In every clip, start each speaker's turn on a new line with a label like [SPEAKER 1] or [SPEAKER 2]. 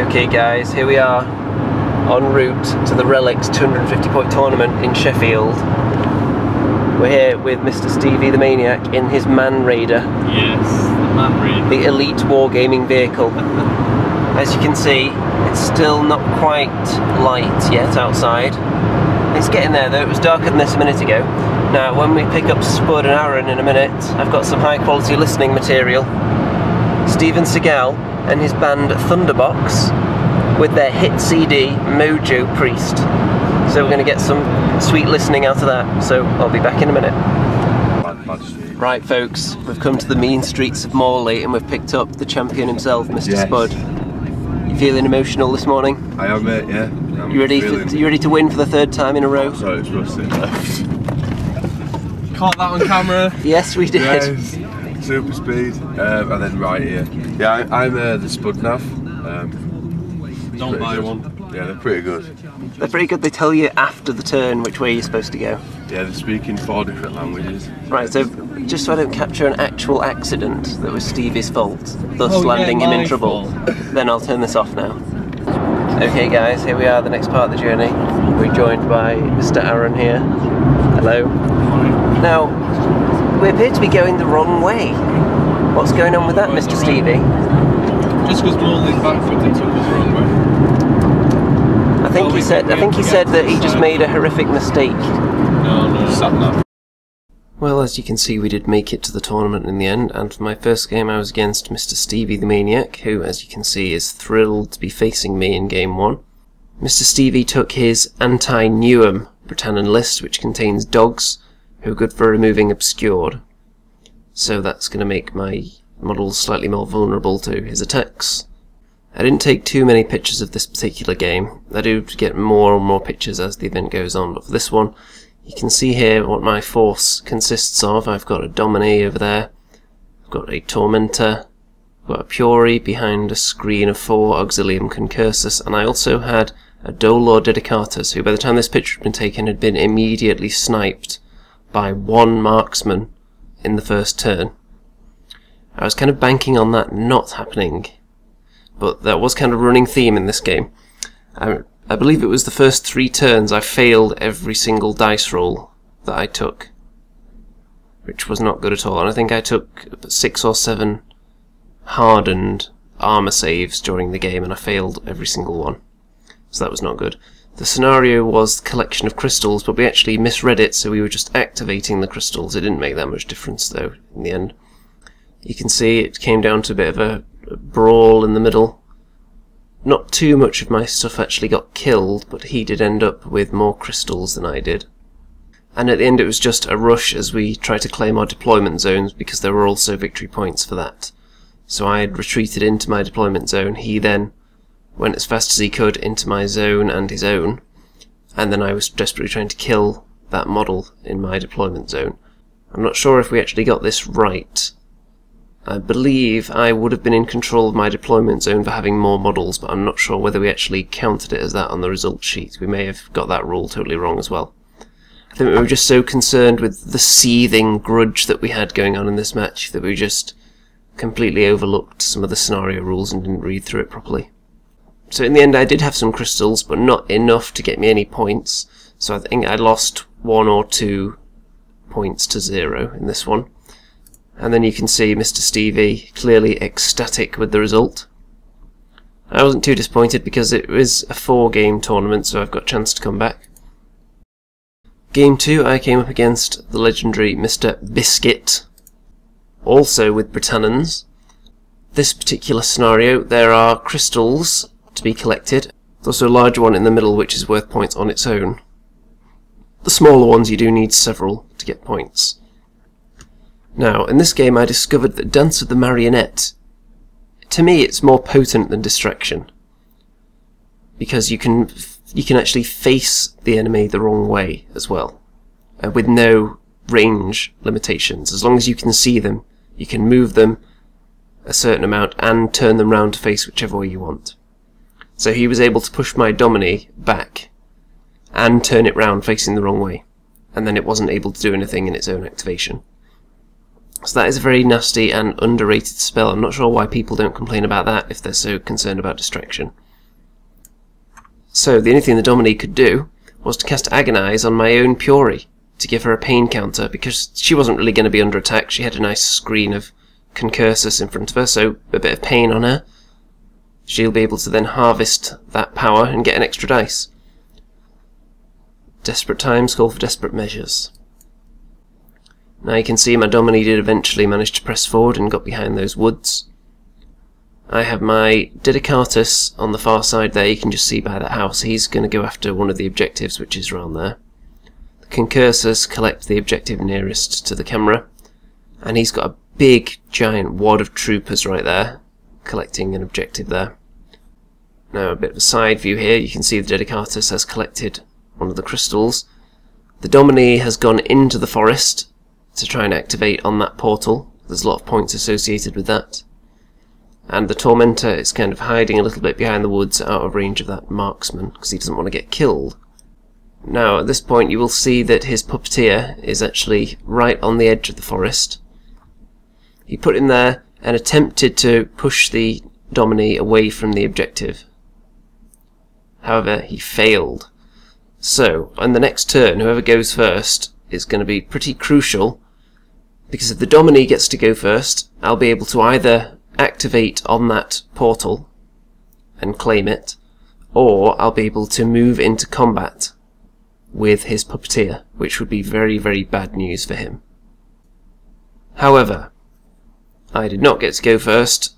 [SPEAKER 1] Okay guys, here we are en route to the Relics 250 point tournament in Sheffield. We're here with Mr. Stevie the Maniac in his Man Raider.
[SPEAKER 2] Yes, the Man Raider.
[SPEAKER 1] The elite wargaming vehicle. As you can see, it's still not quite light yet outside. It's getting there though, it was darker than this a minute ago. Now when we pick up Spud and Aaron in a minute, I've got some high quality listening material. Steven Seagal and his band Thunderbox with their hit CD Mojo Priest. So we're going to get some sweet listening out of that, so I'll be back in a minute. Right folks, we've come to the mean streets of Morley and we've picked up the champion himself, Mr.
[SPEAKER 3] Yes.
[SPEAKER 1] Spud. You feeling emotional this morning?
[SPEAKER 3] I am, mate, yeah.
[SPEAKER 1] You ready to win for the third time in a row?
[SPEAKER 3] Sorry, it's rusty.
[SPEAKER 2] Caught that on camera.
[SPEAKER 1] Yes, we did.
[SPEAKER 3] Yes. Super speed, and then right here. Yeah, I'm the Spud nav.
[SPEAKER 2] Don't buy
[SPEAKER 3] good.
[SPEAKER 2] one.
[SPEAKER 3] Yeah, they're pretty good.
[SPEAKER 1] They're pretty good, they tell you after the turn which way you're supposed to go.
[SPEAKER 3] Yeah, they speak in 4 different languages.
[SPEAKER 1] Right, so just so I don't capture an actual accident that was Stevie's fault, thus landing him in trouble, then I'll turn this off now. Okay guys, here we are, the next part of the journey. We're joined by Mr. Aaron here. Hello. Now, we appear to be going the wrong way. What's going on with that, Mr. Stevie?
[SPEAKER 2] Just because Morley's backwards, it took us the wrong way.
[SPEAKER 1] I think he said that he just made a horrific mistake.
[SPEAKER 2] No.
[SPEAKER 3] Sat nav.
[SPEAKER 1] Well, as you can see, we did make it to the tournament in the end, and for my first game I was against Mr. Stevie the Maniac, who, as you can see, is thrilled to be facing me in Game 1. Mr. Stevie took his anti-Newham Britannian list, which contains dogs, who are good for removing obscured. So that's going to make my models slightly more vulnerable to his attacks. I didn't take too many pictures of this particular game. I do get more and more pictures as the event goes on, but for this one, you can see here what my force consists of. I've got a Dominie over there, I've got a Tormentor, I've got a Puri behind a screen of 4 Auxilium Concursus, and I also had a Dolor Dedicatus, who by the time this picture had been taken had been immediately sniped by 1 marksman in the first turn. I was kind of banking on that not happening, but that was kind of a running theme in this game. I believe it was the first 3 turns I failed every single dice roll that I took, which was not good at all, and I think I took 6 or 7 hardened armor saves during the game and I failed every single one, so that was not good. The scenario was the collection of crystals, but we actually misread it, so we were just activating the crystals. It didn't make that much difference though in the end. You can see it came down to a bit of a brawl in the middle. Not too much of my stuff actually got killed, but he did end up with more crystals than I did. And at the end it was just a rush as we tried to claim our deployment zones, because there were also victory points for that. So I had retreated into my deployment zone, he then went as fast as he could into my zone and his own, and then I was desperately trying to kill that model in my deployment zone. I'm not sure if we actually got this right. I believe I would have been in control of my deployment zone for having more models, but I'm not sure whether we actually counted it as that on the result sheet. We may have got that rule totally wrong as well. I think we were just so concerned with the seething grudge that we had going on in this match that we just completely overlooked some of the scenario rules and didn't read through it properly. So in the end I did have some crystals, but not enough to get me any points, so I think I lost 1 or 2 points to 0 in this one. And then you can see Mr. Stevie clearly ecstatic with the result. I wasn't too disappointed because it was a 4-game tournament, so I've got a chance to come back. Game 2 I came up against the legendary Mr. Biscuit, also with Britannians. This particular scenario, there are crystals to be collected. There's also a large one in the middle which is worth points on its own. The smaller ones you do need several to get points. Now, in this game I discovered that Dance of the Marionette, to me it's more potent than Distraction, because you can actually face the enemy the wrong way as well, with no range limitations. As long as you can see them, you can move them a certain amount and turn them round to face whichever way you want. So he was able to push my Dominie back and turn it round facing the wrong way, and then it wasn't able to do anything in its own activation. So that is a very nasty and underrated spell. I'm not sure why people don't complain about that if they're so concerned about distraction. So the only thing the Dominie could do was to cast Agonize on my own Puri to give her a pain counter, because she wasn't really going to be under attack. She had a nice screen of Concursus in front of her, so a bit of pain on her. She'll be able to then harvest that power and get an extra dice. Desperate times call for desperate measures. Now you can see my Dominie did eventually manage to press forward and got behind those woods. I have my Dedicatus on the far side there. You can just see by that house. He's going to go after one of the objectives, which is around there. The Concursus collect the objective nearest to the camera, and he's got a big giant wad of troopers right there collecting an objective there. Now a bit of a side view here. You can see the Dedicatus has collected one of the crystals. The Dominie has gone into the forest to try and activate on that portal. There's a lot of points associated with that. And the Tormentor is kind of hiding a little bit behind the woods out of range of that marksman because he doesn't want to get killed. Now at this point you will see that his Puppeteer is actually right on the edge of the forest. He put him there and attempted to push the Dominie away from the objective. However, he failed. So, on the next turn, whoever goes first is going to be pretty crucial, because if the Dominie gets to go first, I'll be able to either activate on that portal and claim it, or I'll be able to move into combat with his Puppeteer, which would be very, very bad news for him. However, I did not get to go first,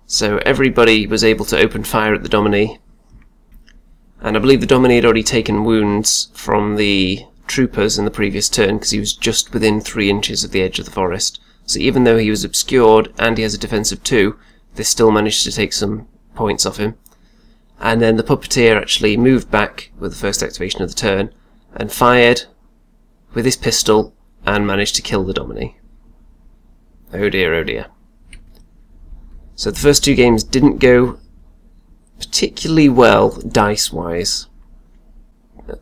[SPEAKER 1] so everybody was able to open fire at the Dominie, and I believe the Dominie had already taken wounds from the troopers in the previous turn because he was just within 3 inches of the edge of the forest. So even though he was obscured and he has a defense of 2, they still managed to take some points off him. And then the Puppeteer actually moved back with the first activation of the turn and fired with his pistol and managed to kill the Dominie. Oh dear, oh dear. So the first 2 games didn't go particularly well dice-wise.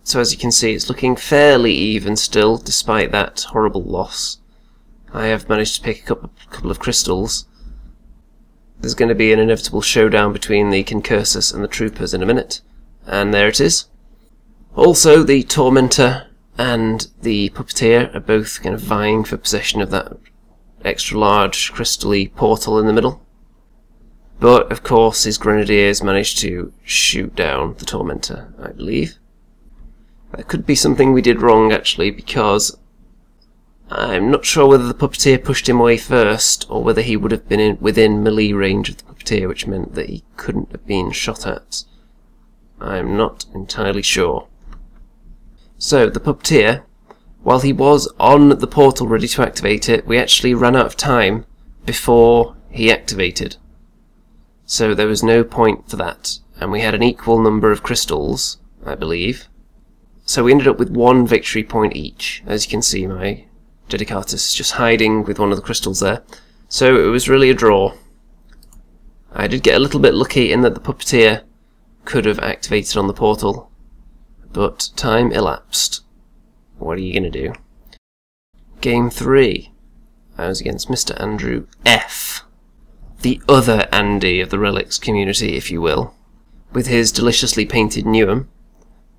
[SPEAKER 1] So as you can see, it's looking fairly even still, despite that horrible loss. I have managed to pick up a couple of crystals. There's going to be an inevitable showdown between the Concursus and the troopers in a minute, and there it is. Also, the Tormentor and the Puppeteer are both kind of vying for possession of that extra large crystal-y portal in the middle. But, of course, his Grenadiers managed to shoot down the Tormentor, I believe. That could be something we did wrong, actually, because I'm not sure whether the Puppeteer pushed him away first, or whether he would have been within melee range of the Puppeteer, which meant that he couldn't have been shot at. I'm not entirely sure. So, the Puppeteer, while he was on the portal ready to activate it, we actually ran out of time before he activated. So there was no point for that, and we had an equal number of crystals, I believe. So we ended up with 1 victory point each. As you can see, my Dedicatus is just hiding with one of the crystals there. So it was really a draw. I did get a little bit lucky in that the Puppeteer could have activated on the portal, but time elapsed. What are you going to do? Game 3. I was against Mr. Andrew F. The other Andy of the Relics community, if you will, with his deliciously painted Newham.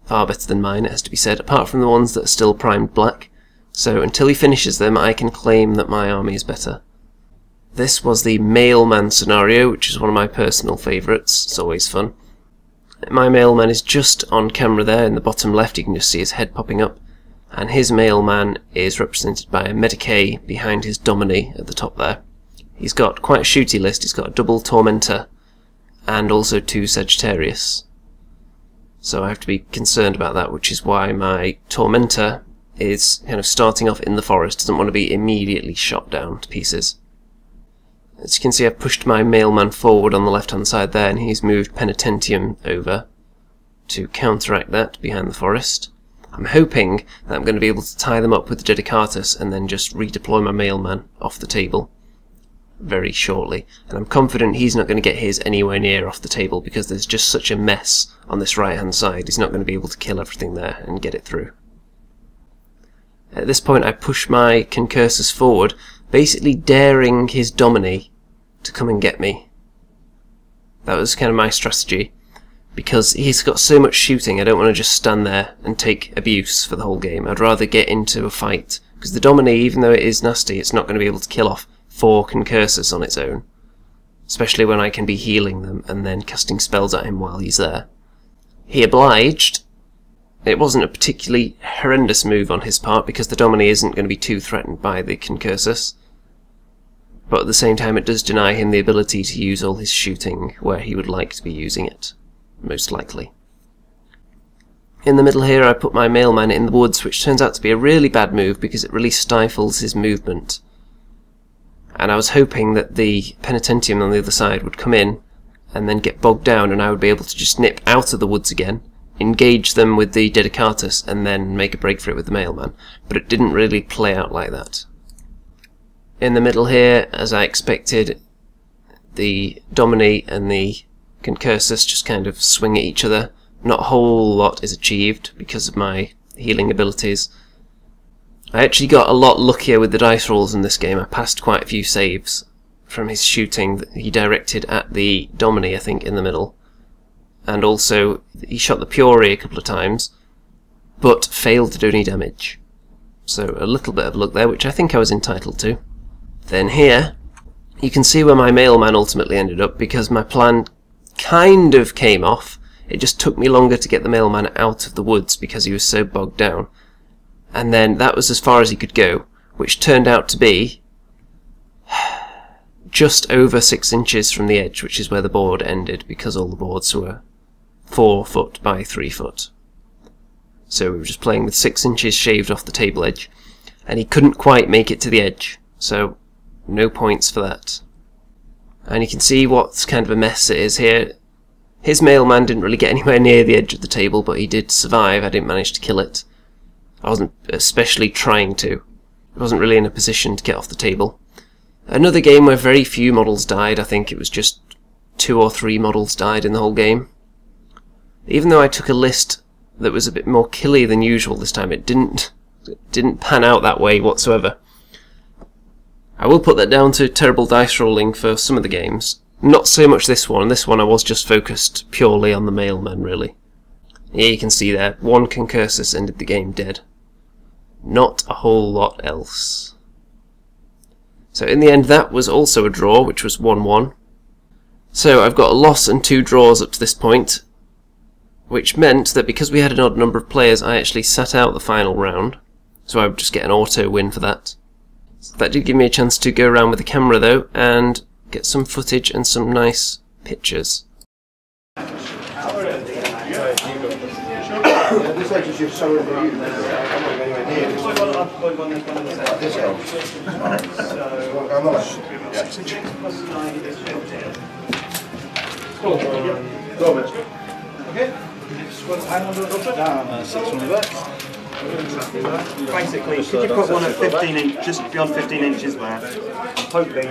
[SPEAKER 1] Far better than mine, it has to be said, apart from the ones that are still primed black. So until he finishes them, I can claim that my army is better. This was the Mailman scenario, which is one of my personal favourites. It's always fun. My Mailman is just on camera there in the bottom left. You can just see his head popping up. And his Mailman is represented by a Medicae behind his Dominie at the top there. He's got quite a shooty list. He's got a double Tormentor and also 2 Sagittarius. So I have to be concerned about that, which is why my Tormentor is kind of starting off in the forest, doesn't want to be immediately shot down to pieces. As you can see, I've pushed my Mailman forward on the left-hand side there, and he's moved Penitentium over to counteract that behind the forest. I'm hoping that I'm going to be able to tie them up with the Dedicatus and then just redeploy my Mailman off the table very shortly. And I'm confident he's not going to get his anywhere near off the table because there's just such a mess on this right-hand side. He's not going to be able to kill everything there and get it through. At this point I push my Concursus forward, basically daring his Dominie to come and get me. That was kind of my strategy. because he's got so much shooting. I don't want to just stand there and take abuse for the whole game. I'd rather get into a fight, because the Dominie, even though it is nasty, it's not going to be able to kill off 4 Concursus on its own, especially when I can be healing them and then casting spells at him while he's there. He obliged. It wasn't a particularly horrendous move on his part, because the Dominie isn't going to be too threatened by the Concursus, but at the same time it does deny him the ability to use all his shooting where he would like to be using it, most likely. In the middle here I put my mailman in the woods, which turns out to be a really bad move because it really stifles his movement. And I was hoping that the Penitentium on the other side would come in and then get bogged down, and I would be able to just nip out of the woods again, engage them with the Dedicatus, and then make a break for it with the mailman. But it didn't really play out like that. In the middle here, as I expected, the Dominie and the Concursus just kind of swing at each other. Not a whole lot is achieved because of my healing abilities. I actually got a lot luckier with the dice rolls in this game. I passed quite a few saves from his shooting that he directed at the Dominie, I think, in the middle. And also, he shot the Puri a couple of times, but failed to do any damage. So a little bit of luck there, which I think I was entitled to. Then here, you can see where my mailman ultimately ended up, because my plan kind of came off. It just took me longer to get the mailman out of the woods because he was so bogged down. And then that was as far as he could go, which turned out to be just over 6 inches from the edge, which is where the board ended, because all the boards were 4 foot by 3 foot. So we were just playing with 6 inches shaved off the table edge, and he couldn't quite make it to the edge, so no points for that. And you can see what kind of a mess it is here. His mailman didn't really get anywhere near the edge of the table, but he did survive. I didn't manage to kill it. I wasn't especially trying to. I wasn't really in a position to get off the table. Another game where very few models died. I think it was just 2 or 3 models died in the whole game. Even though I took a list that was a bit more killy than usual this time, it didn't pan out that way whatsoever. I will put that down to terrible dice rolling for some of the games. Not so much this one. This one I was just focused purely on the mailman, really. Here you can see there, 1 Concursus ended the game dead. Not a whole lot else. So in the end that was also a draw, which was 1-1. So I've got a loss and 2 draws up to this point, which meant that because we had an odd number of players, I actually sat out the final round. So I would just get an auto win for that. So that did give me a chance to go around with the camera though, and get some footage and some nice pictures.
[SPEAKER 4] Basically, could you put one at 15 inches, just beyond 15 inches there? I'm hoping.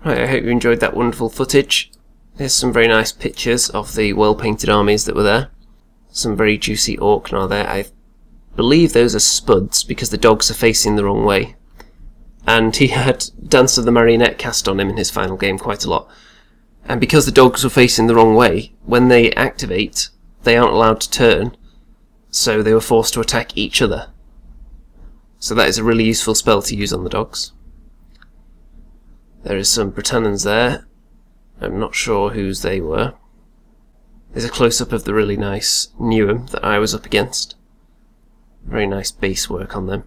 [SPEAKER 1] Right, I hope you enjoyed that wonderful footage. Here's some very nice pictures of the well-painted armies that were there. Some very juicy Orknar there. I believe those are spuds because the dogs are facing the wrong way. And he had Dance of the Marionette cast on him in his final game quite a lot. And because the dogs were facing the wrong way, when they activate, they aren't allowed to turn, so they were forced to attack each other. So that is a really useful spell to use on the dogs. There is some Britannons there. I'm not sure whose they were. There's a close-up of the really nice Newham that I was up against. Very nice base work on them.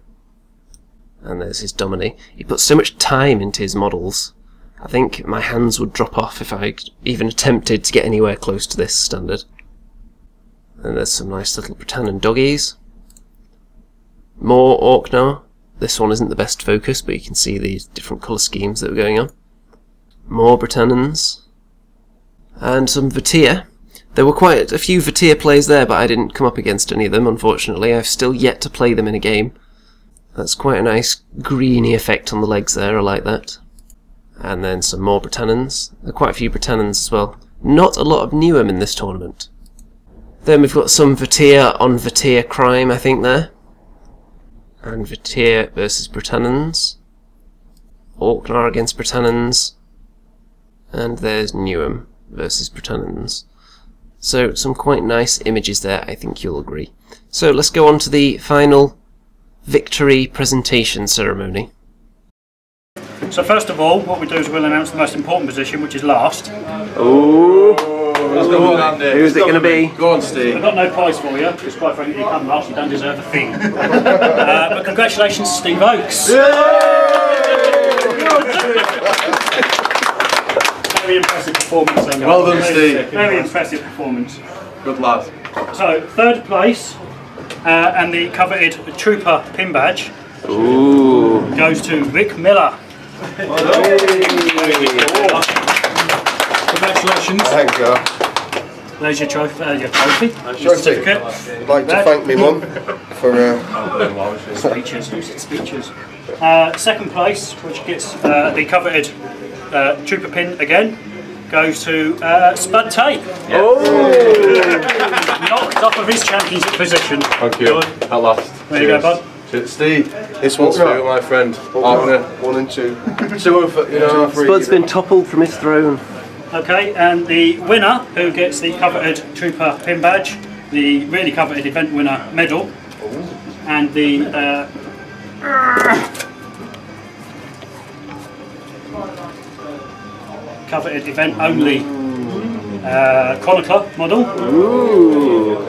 [SPEAKER 1] And there's his Dominie. He puts so much time into his models. I think my hands would drop off if I even attempted to get anywhere close to this standard. And there's some nice little Britannon doggies. More Orknar. This one isn't the best focus, but you can see these different colour schemes that were going on. More Britannons. And some Vatir. There were quite a few Vatir players there, but I didn't come up against any of them, unfortunately. I've still yet to play them in a game. That's quite a nice greeny effect on the legs there, I like that. And then some more Britannons. There are quite a few Britannons as well. Not a lot of Newham in this tournament. Then we've got some Vatir on Vatir crime, I think, there. And Vatir versus Britannons. Orknar against Britannons, and there's Newham versus Britannons. So some quite nice images there, I think you'll agree. So let's go on to the final victory presentation ceremony.
[SPEAKER 5] So first of all, what we do is we'll announce the most important position, which is last.
[SPEAKER 1] Ooh!
[SPEAKER 3] Who's
[SPEAKER 1] it going to be?
[SPEAKER 3] Go on, Steve.
[SPEAKER 5] I've got no prize for you, because quite frankly you come last, you don't deserve a thing. But congratulations to Steve Oakes. Very impressive performance. Andy.
[SPEAKER 3] Well done, Steve.
[SPEAKER 5] Very impressive performance.
[SPEAKER 3] Good lad.
[SPEAKER 5] So, third place, and the coveted Trooper pin badge goes to Rick Miller. Congratulations.
[SPEAKER 6] Thank you.
[SPEAKER 5] There's your trophy. Certificate.
[SPEAKER 6] I'd like to thank me mum for
[SPEAKER 5] Speeches. Who said speeches? Second place, which gets the coveted Trooper pin again, goes to Spud Tate. Knocked off of his championship position.
[SPEAKER 3] Thank you. At last.
[SPEAKER 5] There you go, bud.
[SPEAKER 3] Steve,
[SPEAKER 6] this one's
[SPEAKER 3] for my friend. Partner.
[SPEAKER 6] 1 and 2.
[SPEAKER 3] 2 and 3.
[SPEAKER 1] Spud's been toppled from his throne.
[SPEAKER 5] Okay, and the winner, who gets the coveted Trooper pin badge, the really coveted event winner medal, and the coveted event only chronicler model.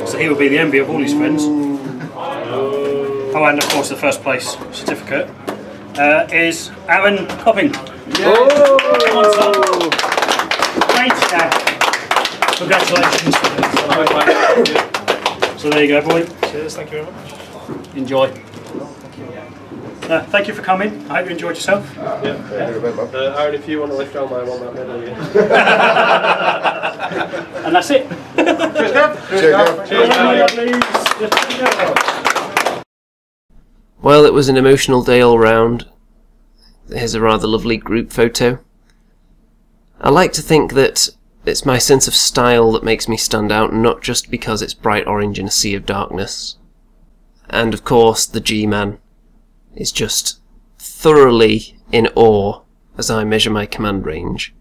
[SPEAKER 5] So he will be the envy of all his friends. Oh, and of course the first place certificate is Aaron Copping. Great stuff. Congratulations. So there you go, boy.
[SPEAKER 2] Cheers, thank you very much.
[SPEAKER 5] Enjoy. Thank you for coming. I hope you enjoyed yourself.
[SPEAKER 2] Aaron, if you want to lift on my one, that medal,
[SPEAKER 5] And that's it.
[SPEAKER 2] Cheers, Gav. Cheers,
[SPEAKER 1] Well, it was an emotional day all round. Here's a rather lovely group photo. I like to think that it's my sense of style that makes me stand out, not just because it's bright orange in a sea of darkness. And of course, the G-Man is just thoroughly in awe as I measure my command range.